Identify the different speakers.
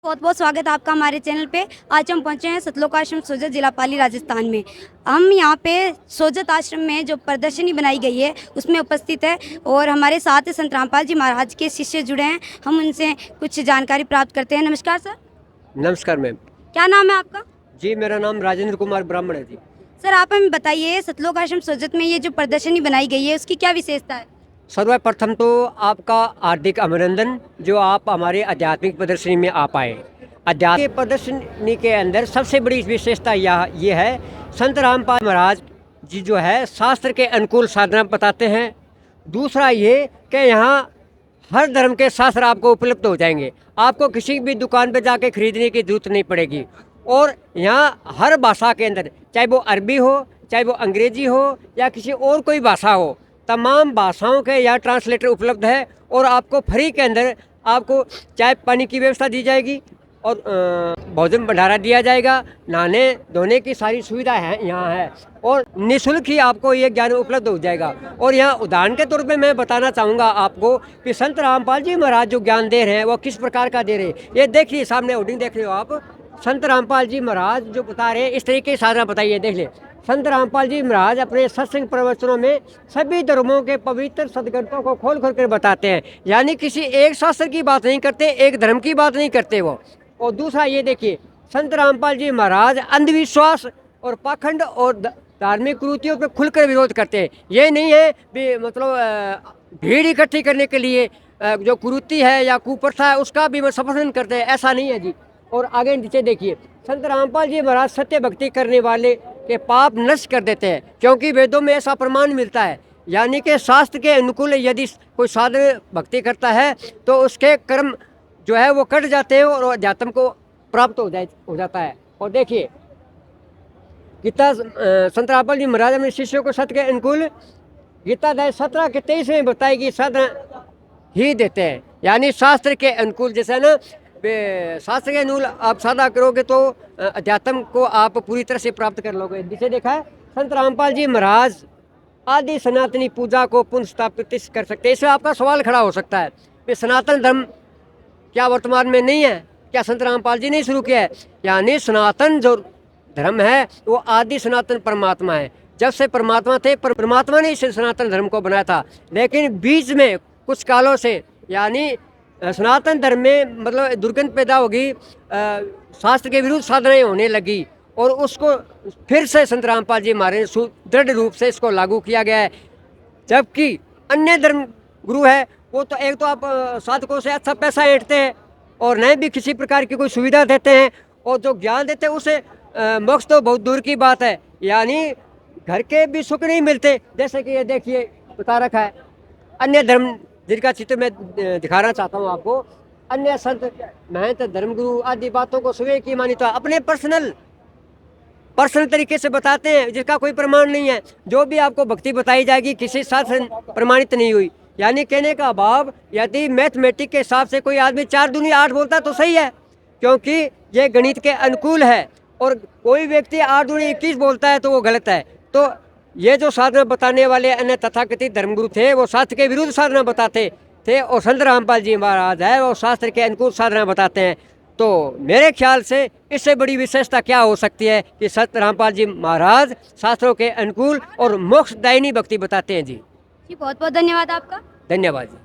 Speaker 1: बहुत बहुत स्वागत है आपका हमारे चैनल पे। आज हम पहुंचे हैं सतलोक आश्रम सोजत जिला पाली राजस्थान में। हम यहाँ पे सोजत आश्रम में जो प्रदर्शनी बनाई गई है उसमें उपस्थित है और हमारे साथ संत रामपाल जी महाराज के शिष्य जुड़े हैं। हम उनसे कुछ जानकारी प्राप्त करते हैं। नमस्कार सर।
Speaker 2: नमस्कार मैम।
Speaker 1: क्या नाम है आपका?
Speaker 2: जी मेरा नाम राजेंद्र कुमार ब्राह्मण है जी।
Speaker 1: सर आप हमें बताइए, सतलोक आश्रम सोजत में ये जो प्रदर्शनी बनाई गई है उसकी क्या विशेषता है?
Speaker 2: सर्वप्रथम तो आपका हार्दिक अभिनंदन जो आप हमारे आध्यात्मिक प्रदर्शनी में आ पाए। आध्यात्मिक प्रदर्शनी के अंदर सबसे बड़ी विशेषता ये है, संत रामपाल महाराज जी जो है शास्त्र के अनुकूल साधना बताते हैं। दूसरा ये कि यहाँ हर धर्म के शास्त्र आपको उपलब्ध हो जाएंगे, आपको किसी भी दुकान पर जाके खरीदने की जरूरत नहीं पड़ेगी। और यहाँ हर भाषा के अंदर, चाहे वो अरबी हो, चाहे वो अंग्रेजी हो या किसी और कोई भाषा हो, तमाम भाषाओं के यहाँ ट्रांसलेटर उपलब्ध है। और आपको फ्री के अंदर आपको चाय पानी की व्यवस्था दी जाएगी और भोजन भंडारा दिया जाएगा। नहाने धोने की सारी सुविधा है यहाँ है और निःशुल्क ही आपको ये ज्ञान उपलब्ध हो जाएगा। और यहाँ उदाहरण के तौर पे मैं बताना चाहूँगा आपको कि संत रामपाल जी महाराज जो ज्ञान दे रहे हैं वो किस प्रकार का दे रहे हैं। ये देखिए सामने होर्डिंग देख रहे हो आप, संत रामपाल जी महाराज जो बता रहे हैं इस तरीके की साधना बताइए। देख ले, संत रामपाल जी महाराज अपने सत्संग प्रवचनों में सभी धर्मों के पवित्र सदग्रंथों को खोल खोल कर बताते हैं। यानी किसी एक शास्त्र की बात नहीं करते, एक धर्म की बात नहीं करते वो। और दूसरा ये देखिए, संत रामपाल जी महाराज अंधविश्वास और पाखंड और धार्मिक कुरीतियों पर खुलकर विरोध करते हैं। ये नहीं है मतलब भीड़ इकट्ठी करने के लिए जो कुरीति है या कुप्रथा है उसका भी समर्थन करते हैं, ऐसा नहीं है जी। और आगे नीचे देखिए, संत रामपाल जी महाराज सत्य भक्ति करने वाले के पाप नष्ट कर देते हैं, क्योंकि वेदों में ऐसा प्रमाण मिलता है। यानी कि शास्त्र के अनुकूल यदि कोई साधु भक्ति करता है तो उसके कर्म जो है वो कट जाते हैं और अध्यात्म को प्राप्त हो जाता है। और देखिए गीता संत रामपाल जी महाराज अपने शिष्यों को सत्य के अनुकूल गीता अध्याय 17 के 23 में बताएगी साधना ही देते हैं। यानी शास्त्र के अनुकूल, जैसे ना शास्त्र के अनुकूल आप साधना करोगे तो अध्यात्म को आप पूरी तरह से प्राप्त कर लोगे। जिसे देखा है संत रामपाल जी महाराज आदि सनातनी पूजा को पुनः स्थापित कर सकते हैं। इसमें आपका सवाल खड़ा हो सकता है कि सनातन धर्म क्या वर्तमान में नहीं है, क्या संत रामपाल जी ने शुरू किया है? यानी सनातन जो धर्म है वो आदि सनातन परमात्मा है। जब से परमात्मा थे परमात्मा ने इस सनातन धर्म को बनाया था, लेकिन बीच में कुछ कालों से यानी सनातन धर्म में मतलब दुर्गंध पैदा होगी, शास्त्र के विरुद्ध साधनाएं होने लगी और उसको फिर से संत रामपाल जी महाराज ने दृढ़ रूप से इसको लागू किया गया है। जबकि अन्य धर्म गुरु है वो तो एक तो आप साधकों से अच्छा पैसा ऐंठते हैं और न भी किसी प्रकार की कोई सुविधा देते हैं, और जो ज्ञान देते हैं उसे मोक्ष तो बहुत दूर की बात है। यानी घर के भी सुख नहीं मिलते। जैसे कि ये देखिए बता रखा है, अन्य धर्म जिनका चित्र मैं दिखाना चाहता हूँ आपको, अन्य संत महंत धर्मगुरु आदि बातों को स्वयं की मान्यता अपने पर्सनल तरीके से बताते हैं, जिसका कोई प्रमाण नहीं है। जो भी आपको भक्ति बताई जाएगी किसी शास्त्र प्रमाणित नहीं हुई। यानी कहने का भाव, यदि मैथमेटिक के हिसाब से कोई आदमी 4 दूनी 8 बोलता तो सही है, क्योंकि ये गणित के अनुकूल है। और कोई व्यक्ति 8 दूनी 21 बोलता है तो वो गलत है। तो ये जो साधना बताने वाले अन्य तथाकथित धर्मगुरु थे वो शास्त्र के विरुद्ध साधना बताते थे, और संत रामपाल जी महाराज है वो शास्त्र के अनुकूल साधना बताते हैं। तो मेरे ख्याल से इससे बड़ी विशेषता क्या हो सकती है कि संत रामपाल जी महाराज शास्त्रों के अनुकूल और मोक्षदायिनी भक्ति बताते हैं जी।
Speaker 1: बहुत बहुत धन्यवाद आपका।
Speaker 2: धन्यवाद जी।